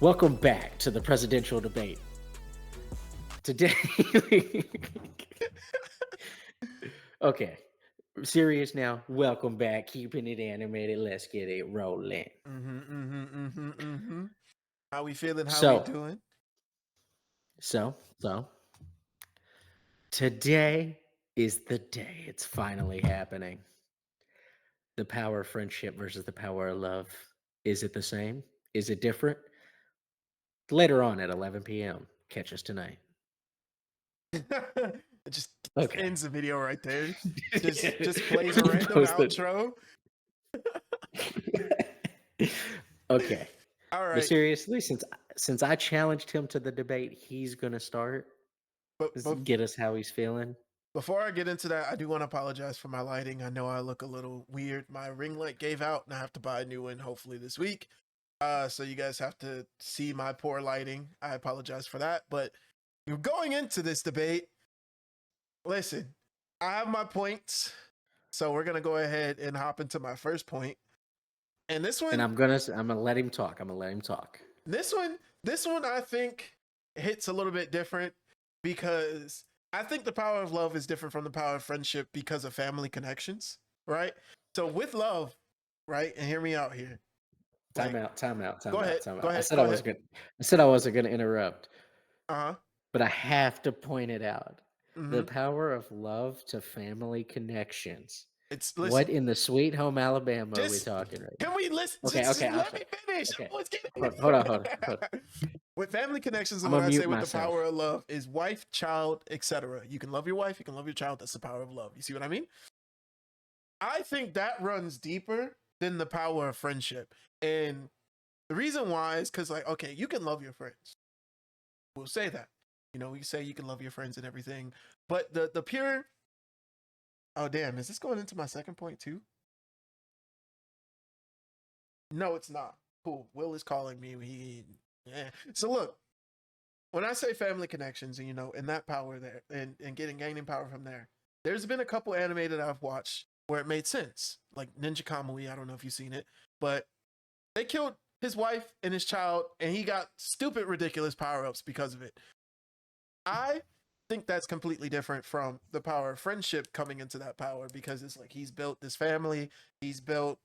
Welcome back to the presidential debate. Today, okay, serious now. Welcome back. Keeping it animated. Let's get it rolling. How we feeling? How we So, doing? so, today is the day. It's finally happening. The power of friendship versus the power of love. Is it the same? Is it different? Later on at 11 p.m. Catch us tonight. It just Okay. ends the video right there. Just plays a You random posted. outro. Okay. All But right, seriously, since I challenged him to the debate, he's gonna start. but Get us how he's feeling. before I get into that, I do want to apologize for my lighting. I know I look a little weird. My ring light gave out, and I have to buy a new one hopefully this week. So you guys have to see my poor lighting. I apologize for that. But going into this debate, listen, I have my points, so we're gonna go ahead and hop into my first point. And And I'm gonna let him talk. I'm gonna let him talk. this one, this one, I think hits a little bit different because I think the power of love is different from the power of friendship because of family connections, right? So with love, right, and hear me out here. Time Like, out, time out, go time out, ahead, time go out. ahead, go ahead. I said I wasn't gonna interrupt, Uh huh. but I have to point it out. The Mm-hmm. power of love to family connections. It's What listen. in the sweet home Alabama are we Just talking right now? can we listen? Okay, Just okay, I'm let sorry. me finish. Okay. Let's get Hold on. it. With family connections, and I'm what gonna I say mute with the power myself. of love is wife, child, etc. You can love your wife, you can love your child. That's the power of love. You see what I mean? I think that runs deeper than the power of friendship. And the reason why is because, like, okay, you can love your friends. We'll say that. You know, we say you can love your friends and everything. But the pure oh damn, is this going into my second point too? No, it's not. Cool. Will is calling me. Yeah. So look, when I say family connections and and that power there and gaining power from there, there's been a couple anime that I've watched where it made sense. Like Ninja Kamui, I don't know if you've seen it, but they killed his wife and his child, and he got stupid, ridiculous power ups because of it. I think that's completely different from the power of friendship coming into that power because it's like he's built this family, he's built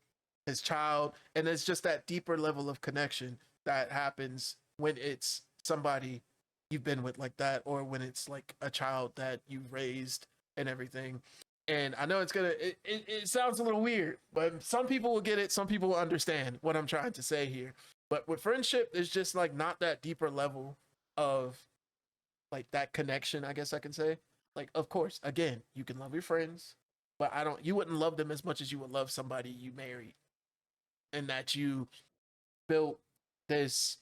his child, and it's just that deeper level of connection that happens when it's somebody you've been with like that, or when it's like a child that you've raised and everything. And I know it sounds a little weird, but some people will get it, some people will understand what I'm trying to say here. But with friendship, it's just like not that deeper level of like that connection, I guess I can say. Like, of course, again, you can love your friends, but you wouldn't love them as much as you would love somebody you married and that you built this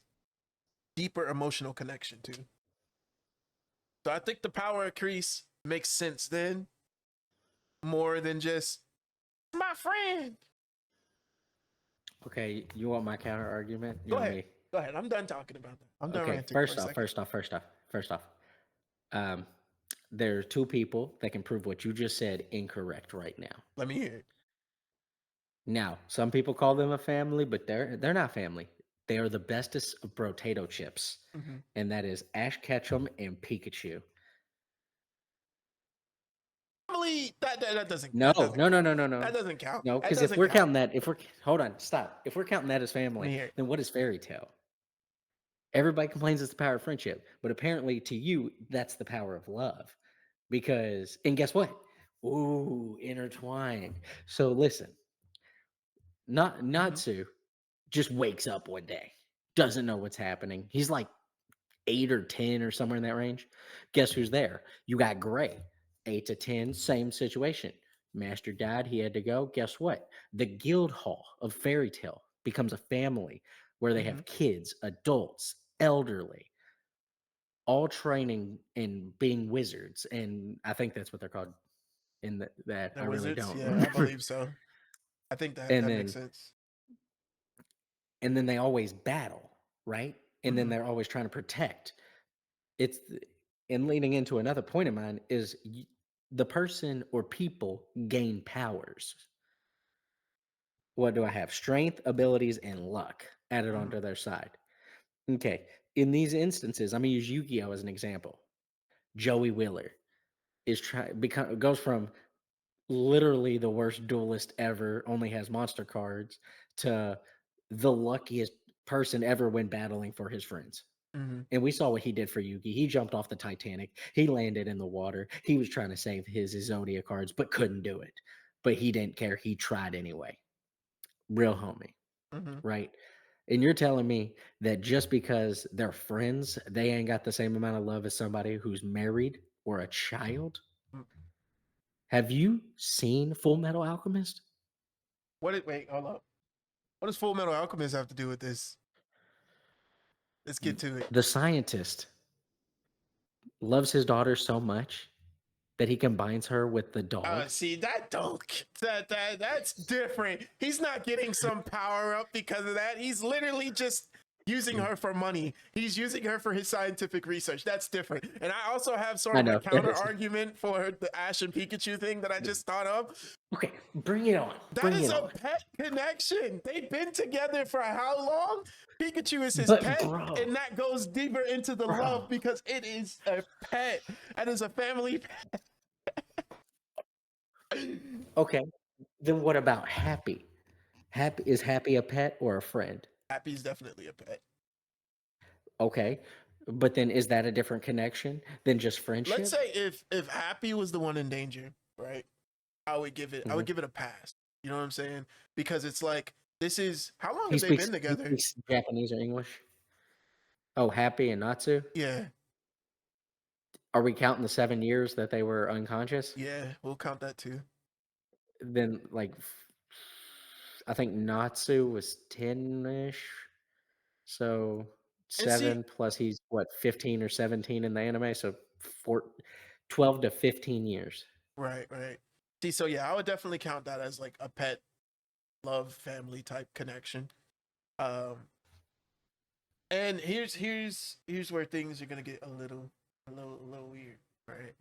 deeper emotional connection to. So I think the power of Crease makes sense then more than just my friend. Okay, you want my counter argument? You Go want ahead. me? Go ahead. I'm done talking about that. I'm done Okay, ranting for a second. first off. Um, there are two people that can prove what you just said incorrect right now. Let me hear it. Now, some people call them a family, but they're not family. They are the bestest of potato chips, Mm-hmm. and that is Ash Ketchum and Pikachu. Family, that doesn't No, no, no, no, no, that no, doesn't count. no. That Because if doesn't we're count. counting that, if we're hold on, stop. If we're counting that as Let family, me hear it. then what is fairy tale? Everybody complains it's the power of friendship, but apparently to you, that's the power of love. Because, and guess what? Ooh, intertwined. So listen, not Mm-hmm. Natsu just wakes up one day, doesn't know what's happening. He's like 8 or 10 or somewhere in that range. Guess who's there? You got Gray, 8 to 10, same situation. Master died, he had to go. Guess what? The guild hall of Fairy Tale becomes a family where they Mm-hmm. have kids, adults, elderly, all training and being wizards. And I think that's what they're called in that. I They're really wizards? don't Yeah, I remember. believe so. I think that And that makes then sense. and then they always battle, right? And then Mm-hmm. they're always trying to protect. It's and leading into another point of mine is the person or people gain powers. What do I have? Strength, abilities, and luck added Mm-hmm. onto their side. Okay. In these instances, I'm gonna use Yu-Gi-Oh as an example. Joey Wheeler is trying become goes from literally the worst duelist ever, only has monster cards, to the luckiest person ever when battling for his friends. Hmm. And we saw what he did for Yugi. He jumped off the Titanic. He landed in the water. He was trying to save his Exodia cards, but couldn't do it. But he didn't care. He tried anyway. Real homie, Hmm. right? And you're telling me that just because they're friends, they ain't got the same amount of love as somebody who's married or a child? Have you seen Full Metal Alchemist? Wait, hold up. What does Full Metal Alchemist have to do with this? Let's get to it. The scientist loves his daughter so much that he combines her with the dog. See that don't that's different. He's not getting some power up because of that. He's literally just using her for money. He's using her for his scientific research. That's different. And I also have sort I of a know. counter argument for the Ash and Pikachu thing that I just thought of. Okay, bring it on. That Bring is it a on. pet connection. They've been together for how long? Pikachu is his But pet, bro, and that goes deeper into the love bro. because it is a pet. That is a family pet. Okay, then what about Happy? Happy a pet or a friend? Happy's definitely a pet. Okay, but then is that a different connection than just Let's friendship? say if Happy was the one in danger, right? I would Mhm. give it a pass. You know what I'm saying? Because it's like this is how long He have they been speaks he together? speaks Japanese or English? Oh, Happy and Natsu? Yeah, Are we counting the 7 years that they were unconscious? yeah, we'll count that too. Then, like, I think Natsu was 10-ish, so And see, 7 plus he's, what, 15 or 17 in the anime, so 4 12 to 15 years. right, right. See, so yeah, I would definitely count that as like a pet love family type connection. Um, and here's where things are gonna get a little weird, right?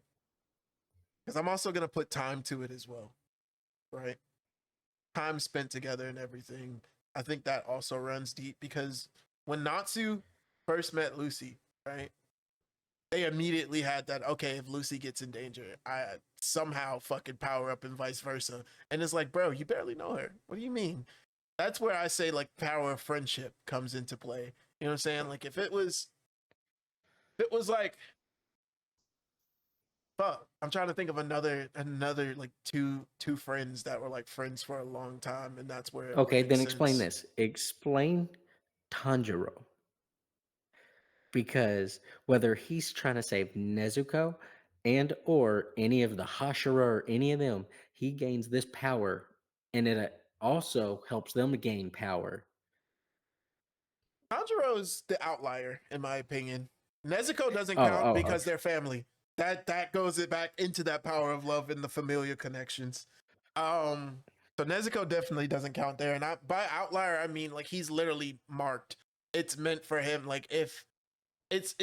Because I'm also gonna put time to it as well, right? Time spent together and everything. I think that also runs deep because when Natsu first met Lucy, right? They immediately had that, okay, if Lucy gets in danger, I somehow fucking power up and vice versa. And it's like, bro, you barely know her. What do you mean? That's where I say like power of friendship comes into play. You know what I'm saying? Like if it was like fuck, I'm trying to think of another like two friends that were like friends for a long time, and that's where it would Okay, make then explain sense. this. Explain Tanjiro, because whether he's trying to save Nezuko and or any of the Hashira or any of them, he gains this power, and it also helps them gain power. Tanjiro is the outlier, in my opinion. Nezuko doesn't Oh, count oh, because they're family. That goes it back into that power of love and the familiar connections. Um, so Nezuko definitely doesn't count there. And by outlier, I mean like he's literally marked. It's meant for him. Like if it's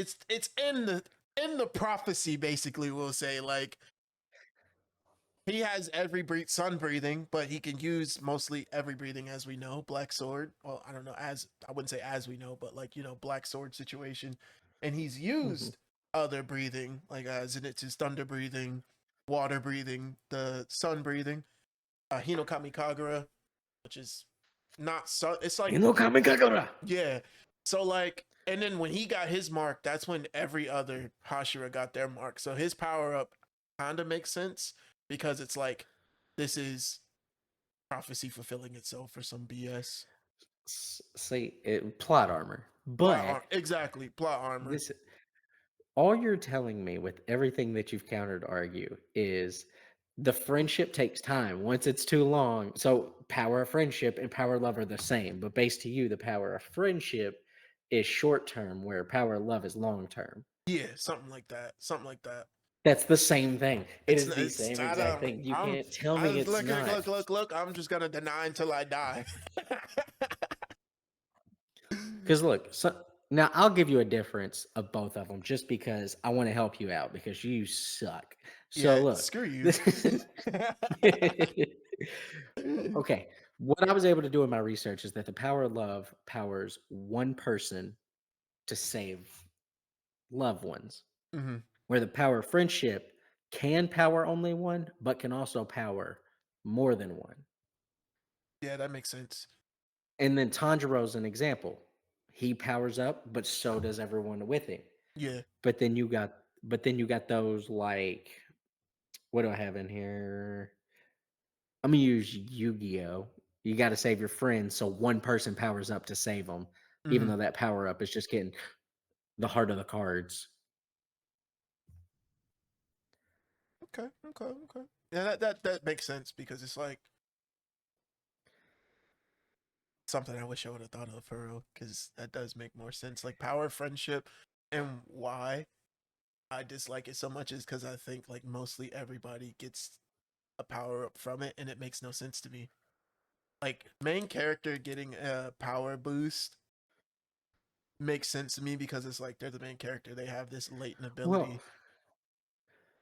in the prophecy, basically, we'll say like he has every sun breathing, but he can use mostly every breathing, as we know. Black sword. Well, I don't know. As I wouldn't say as we know, but like black sword situation, and he's mhm. used other breathing, like Zenitsu's thunder breathing, water breathing, the sun breathing, Hinokami Kagura, which is not sun. It's like Inokami Kagura. yeah. So like, and then when he got his mark, that's when every other Hashira got their mark. So his power up kind of makes sense because it's like this is prophecy fulfilling itself for some BS. See, plot armor, but Exactly, plot armor. this all you're telling me with everything that you've countered argue is the friendship takes time. Once it's too long, so power of friendship and power of love are the same, but based to you, the power of friendship is short term, where power of love is long term. Yeah, something like that. Something like that. That's the same thing. It is the It's same I exact don't thing. You I'm can't tell I me was it's not. look. I'm just gonna deny until I die. Because look, so now I'll give you a difference of both of them just because I want to help you out because you suck. So Yeah, look, screw you. this is okay. What I was able to do in my research is that the power of love powers one person to save loved ones. Mm-hmm. Where the power of friendship can power only one, but can also power more than one. Yeah, that makes sense. And then Tanjiro's an example. He powers up, but so does everyone with him. Yeah. But then you got those like, what do I have in here? I'm gonna use Yu-Gi-Oh! You got to save your friends, so one person powers up to save them, even Mm-hmm. though that power up is just getting the heart of the cards. Okay. Okay. Okay. Yeah, that makes sense because it's like something I wish I would have thought of for real because that does make more sense. Like power, friendship, and why I dislike it so much is because I think like mostly everybody gets a power up from it, and it makes no sense to me. Like main character getting a power boost makes sense to me because it's like they're the main character. They have this latent Well, ability.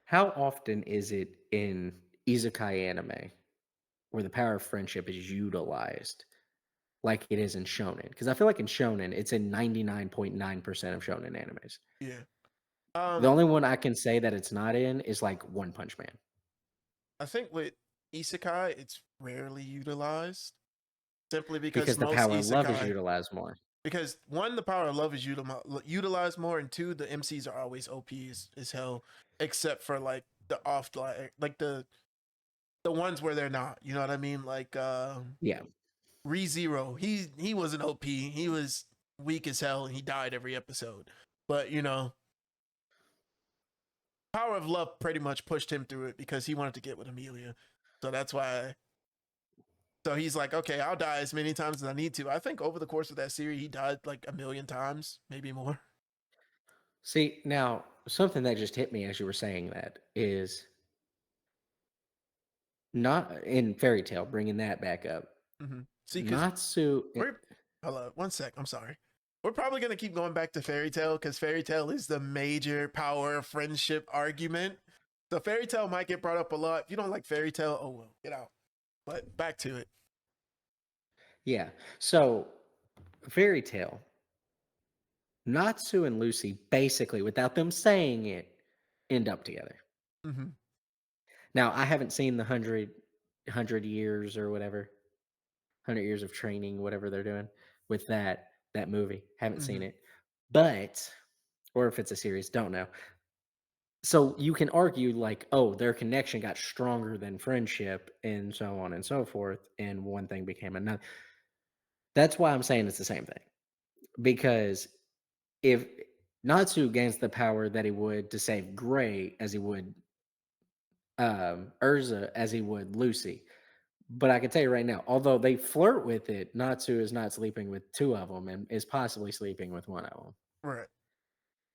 how often is it in isekai anime where the power of friendship is utilized like it is in shonen? Because I feel like in shonen, it's in 99.9% of shonen animes. Yeah. The Um, only one I can say that it's not in is like One Punch Man I think with isekai, it's rarely utilized simply because because the most power of love is isekai, utilized more. because one, the power of love is utilized more, and two, the MCs are always OP as hell, except for like the off like the ones where they're not. You know what I mean? Like Yeah. ReZero, he was an OP. He was weak as hell, and he died every episode. But you know, power of love pretty much pushed him through it because he wanted to get with Amelia. So that's why. So he's like, okay, I'll die as many times as I need to. I think over the course of that series, he died like a million times, maybe more. See, now something that just hit me as you were saying that is not in Fairy Tale, bringing that back up. See, because Natsu, we're hello, one sec. I'm sorry. We're probably gonna keep going back to Fairy Tale because Fairy Tale is the major power friendship argument. So Fairy Tale might get brought up a lot. If you don't like Fairy Tale, oh well, get out. But back to it. yeah. So Fairy Tale, Natsu and Lucy basically, without them saying it, end up together. Mm-hmm. Now, I haven't seen the hundred years or whatever, 100 years of training, whatever they're doing with that movie. Haven't Mm-hmm. seen it, but or if it's a series, don't know. So you can argue like, oh, their connection got stronger than friendship, and so on and so forth, and one thing became another. That's why I'm saying it's the same thing because if Natsu gains the power that he would to save Gray as he would Urza as he would Lucy. But I can tell you right now, although they flirt with it, Natsu is not sleeping with two of them and is possibly sleeping with one of them. Right.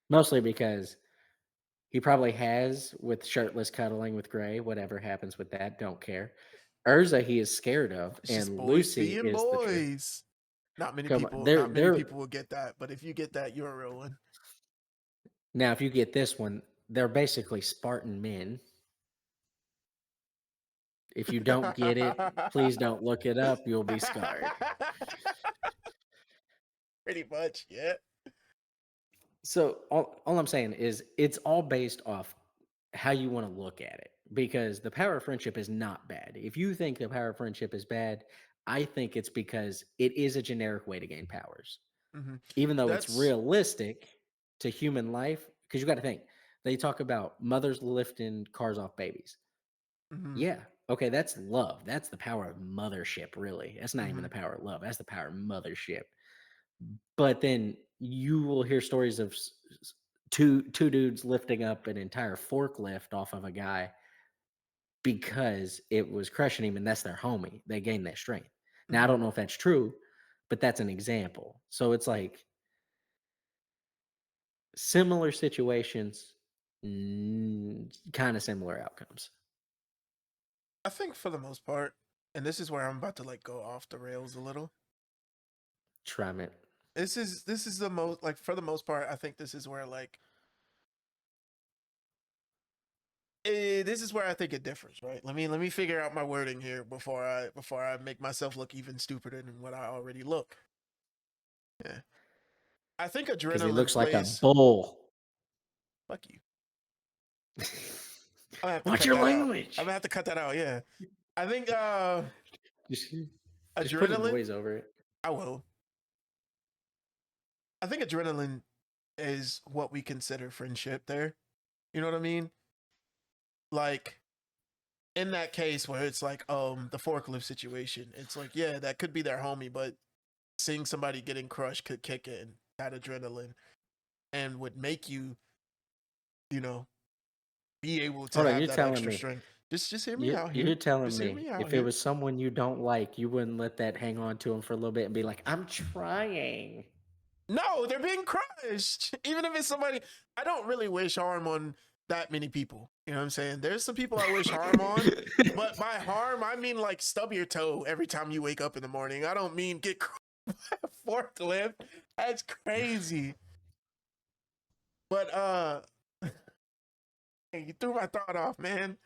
Mostly because he probably has with shirtless cuddling with Gray. Whatever happens with that, don't care. Urza he is scared of, It's just and boys Lucy being is the truth. boys. Come on, Not many people will get that, but if you get that, you're a real one. now if you get this one, they're basically Spartan men. If you don't get it, please don't look it up. You'll be scarred. Pretty much, yeah. So all I'm saying is it's all based off how you want to look at it because the power of friendship is not bad. If you think the power of friendship is bad, I think it's because it is a generic way to gain powers. Mm-hmm. Even though it's That's realistic to human life, because you got to think, they talk about mothers lifting cars off babies. mm-hmm, Yeah. Okay, that's love. That's the power of mothership, really. That's not even mm-hmm, the power of love. That's the power of mothership. But then you will hear stories of two dudes lifting up an entire forklift off of a guy because it was crushing him, and that's their homie. They gained that strength. Now I mm-hmm. don't know if that's true, but that's an example. So it's like similar situations, kind of similar outcomes. I think for the most part, and this is where I'm about to like go off the rails a little. Try it. This is the most like for the most part, I think this is where like this is where I think it differs, right? Let me figure out my wording here before I make myself look even stupider than what I already look. Yeah. I think because he adrenaline looks like a plays. bull. Fuck you. I'm gonna have to What's cut your that out. I'm language? gonna have to cut that out. Yeah, I think Just, just put a adrenaline. noise over it. I will. I think adrenaline is what we consider friendship. There, you know what I mean? Like in that case where it's like the forklift situation, it's like yeah, that could be their homie, but seeing somebody getting crushed could kick in that adrenaline and would make you, you know, be able to Hold on, have you're that telling extra me. strength. Just hear me You're, out you're here. telling Just hear me me out if it here. was someone you don't like, you wouldn't let that hang on to him for a little bit and be like, I'm trying. No, they're being crushed. Even if it's somebody, I don't really wish harm on that many people. You know what I'm saying? There's some people I wish harm on, but by harm, I mean like stub your toe every time you wake up in the morning. I don't mean get crushed by a forklift. That's crazy. But hey, you threw my thought off, man.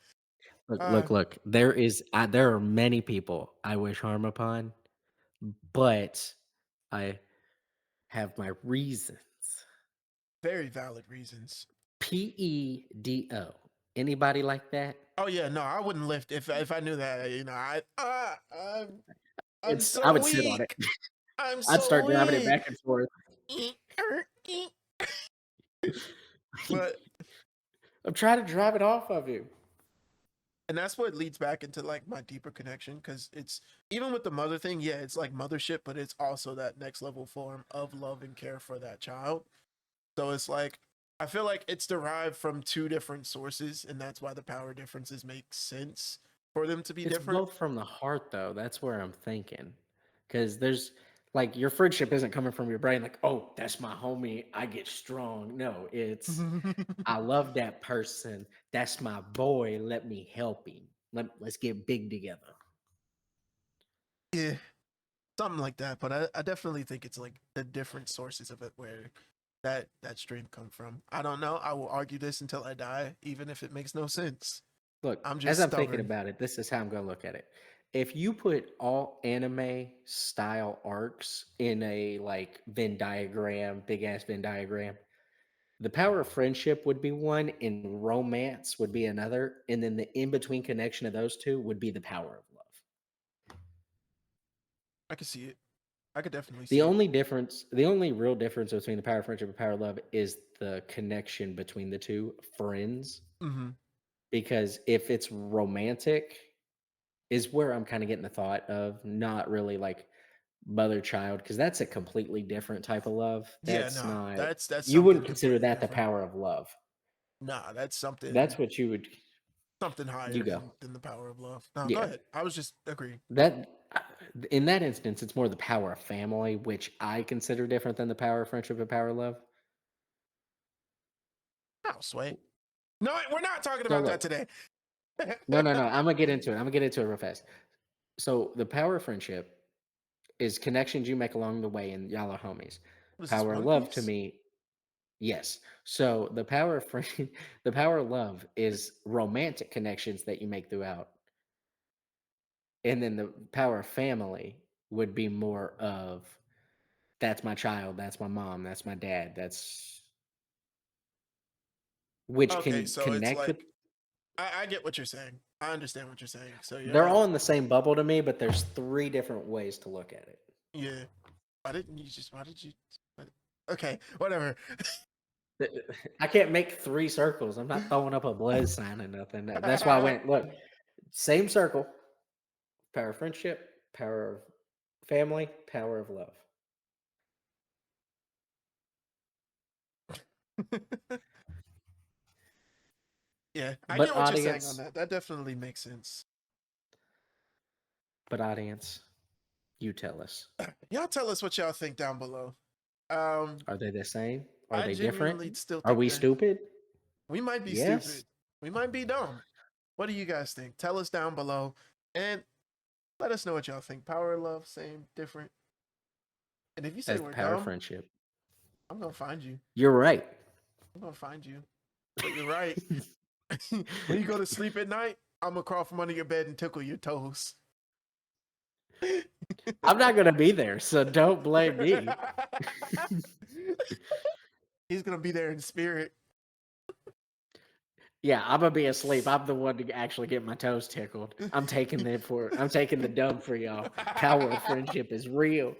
Look, Uh, look, look. There are many people I wish harm upon, but I have my reasons. very valid reasons. PEDO. Anybody like that? Oh yeah, no, I wouldn't lift if I knew that. You know, I'm I so would sit on it. weak. I'm I'd so start driving it weak. back and forth. But I'm trying to drive it off of you. and that's what leads back into like my deeper connection because it's even with the mother thing, yeah, it's like mothership, but it's also that next level form of love and care for that child. So it's like I feel like it's derived from two different sources, and that's why the power differences make sense for them to be It's different. both from the heart, though. That's where I'm thinking. Because there's like your friendship isn't coming from your brain, like, oh, that's my homie. I get strong. No, it's I love that person. That's my boy. Let me help him. Let's get big together. Yeah, something like that. But I definitely think it's like the different sources of it where that stream come from. I don't know. I will argue this until I die, even if it makes no sense. Look, I'm as just I'm thinking stubborn. about it, this is how I'm going to look at it. If you put all anime style arcs in a like Venn diagram, big ass Venn diagram, the power of friendship would be one, and romance would be another, and then the in between connection of those two would be the power of love. I can see it. I could definitely The see it. only difference, the only real difference between the power of friendship and power of love is the connection between the two friends. Mm-hmm. Because if it's romantic, is where I'm kind of getting the thought of not really like mother child, because that's a completely different type of love. Yeah, That's no, not, that's you something wouldn't consider completely that the different. power of love. Nah, that's That's something what you would, something you higher go. than the power of love. No, go Yeah. ahead. I was just agreeing. That in that instance, it's more the power of family, which I consider different than the power of friendship and power of love. Oh, sway. No, we're not talking So about that look, today. no. I'm gonna get into it. I'm gonna get into it real fast. So the power of friendship is connections you make along the way, and y'all are homies. Was this Power of One love to Piece? me, yes. So the power of friend, the power of love is romantic connections that you make throughout, and then the power of family would be more of that's my child, that's my mom, that's my dad, that's which Okay, can so it's connect with. like I get what you're saying. I understand what you're saying. So you're They're like, all in the same bubble to me, but there's three different ways to look at it. yeah. Why didn't you just? Why did you? Okay, whatever. I can't make three circles. I'm not throwing up a blood sign or nothing. That's why I went, look, same circle, power of friendship, power of family, power of love. Yeah, I But get what you're saying on audience, that. That definitely makes sense. but audience, you tell us. Y'all tell us what y'all think down below. Um, Are they the same? Are I they different? genuinely still Are think we that stupid? we might be Yes. stupid. We might be dumb. What do you guys think? Tell us down below and let us know what y'all think. Power, love, same, different. And if you say That's the we're power of dumb, friendship. I'm gonna find you. You're right. I'm gonna find you. But you're right. When you go to sleep at night, I'm gonna crawl from under your bed and tickle your toes. I'm not going to be there, so don't blame me. He's gonna be there in spirit. Yeah, I'm gonna be asleep. I'm the one to actually get my toes tickled. I'm taking the dump for y'all. Power of friendship is real.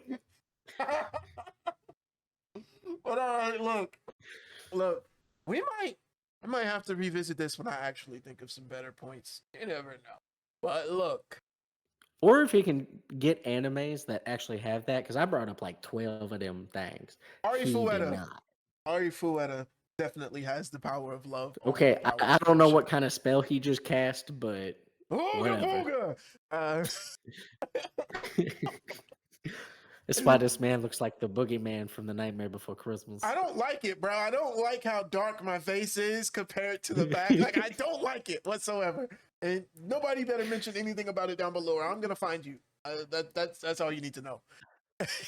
But all right, look, I might have to revisit this when I actually think of some better points. You never know. But look, Or if he can get animes that actually have that, because I brought up like 12 of them things. Ari He did Fuetta, not. Ari Fuetta definitely has the power of love over Okay, the power I of don't know what friendship. kind of spell he just cast, but Ooga whatever. booga. That's why this man looks like the boogeyman from The Nightmare Before Christmas. I don't like it, bro. I don't like how dark my face is compared to the back. Like, I don't like it whatsoever. And nobody better mention anything about it down below, or I'm gonna find you. That's all you need to know.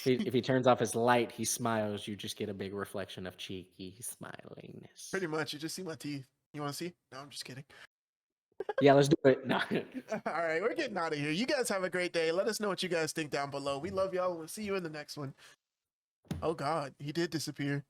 If he turns off his light, he smiles. You just get a big reflection of cheeky smiliness. Pretty much, you just see my teeth. You want to see? No, I'm just kidding. Yeah, let's do it. No. All right, we're getting out of here. You guys have a great day. Let us know what you guys think down below. We love y'all. We'll see you in the next one. Oh God, he did disappear.